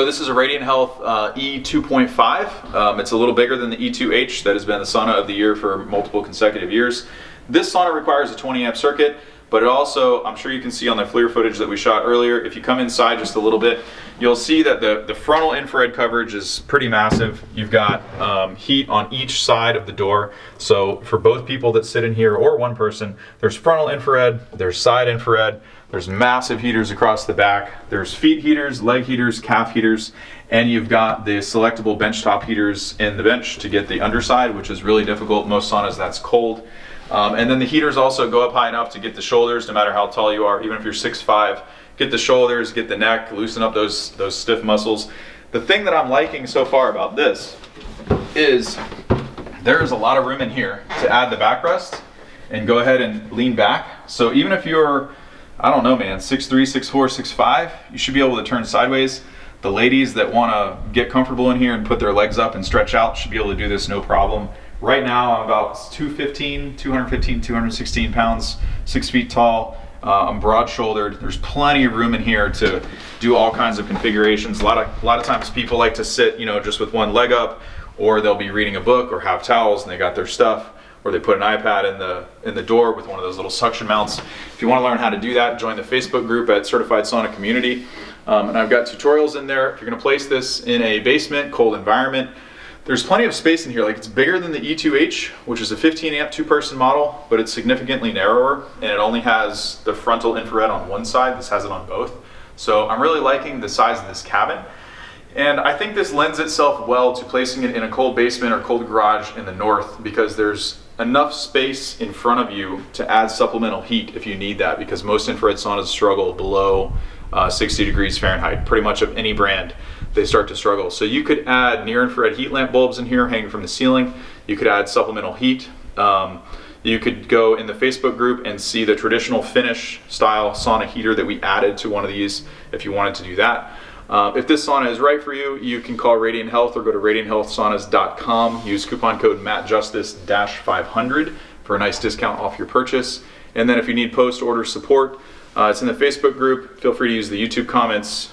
this is a Radiant Health E-2.5. It's a little bigger than the E-2H that has been the sauna of the year for multiple consecutive years. This sauna requires a 20 amp circuit, but it also, I'm sure you can see on the FLIR footage that we shot earlier, if you come inside just a little bit, you'll see that the frontal infrared coverage is pretty massive. You've got heat on each side of the door. So for both people that sit in here or one person, there's frontal infrared, there's side infrared, there's massive heaters across the back. There's feet heaters, leg heaters, calf heaters, and you've got the selectable benchtop heaters in the bench to get the underside, which is really difficult. Most saunas, that's cold. And then the heaters also go up high enough to get the shoulders, no matter how tall you are, even if you're 6'5", get the shoulders, get the neck, loosen up those stiff muscles. The thing that I'm liking so far about this is there is a lot of room in here to add the backrest and go ahead and lean back. So even if you're, I don't know, man, 6'3", 6'4", 6'5", you should be able to turn sideways. The ladies that want to get comfortable in here and put their legs up and stretch out should be able to do this no problem. Right now I'm about 215, 216 pounds, 6 feet tall. I'm broad-shouldered. There's plenty of room in here to do all kinds of configurations. A lot of times people like to sit, just with one leg up, or they'll be reading a book or have towels and they got their stuff, or they put an iPad in the door with one of those little suction mounts. If you want to learn how to do that, join the Facebook group at Certified Sauna Community. And I've got tutorials in there. If you're going to place this in a basement, cold environment, there's plenty of space in here. Like, it's bigger than the E-2H, which is a 15 amp two-person model, but it's significantly narrower, and it only has the frontal infrared on one side. This has it on both. So I'm really liking the size of this cabin. And I think this lends itself well to placing it in a cold basement or cold garage in the north, because there's enough space in front of you to add supplemental heat if you need that, because most infrared saunas struggle below 60 degrees Fahrenheit. Pretty much of any brand, they start to struggle. So you could add near infrared heat lamp bulbs in here hanging from the ceiling. You could add supplemental heat. You could go in the Facebook group and see the traditional Finnish style sauna heater that we added to one of these if you wanted to do that. If this sauna is right for you, you can call Radiant Health or go to radianthealthsaunas.com. Use coupon code MattJustice-500 for a nice discount off your purchase. And then if you need post-order support, it's in the Facebook group. Feel free to use the YouTube comments,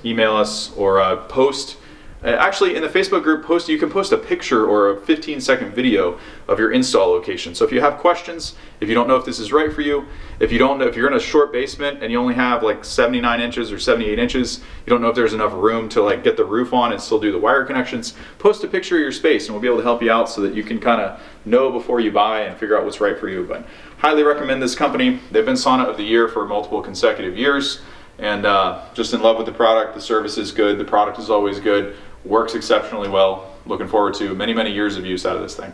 email us, or post. Actually, in the Facebook group, you can post a picture or a 15-second video of your install location. So if you have questions, if you don't know if this is right for you, if you're in a short basement and you only have like 79 inches or 78 inches, you don't know if there's enough room to like get the roof on and still do the wire connections, post a picture of your space and we'll be able to help you out so that you can kind of know before you buy and figure out what's right for you. But highly recommend this company. They've been Sauna of the Year for multiple consecutive years, and just in love with the product. The service is good, the product is always good, works exceptionally well. Looking forward to many, many years of use out of this thing.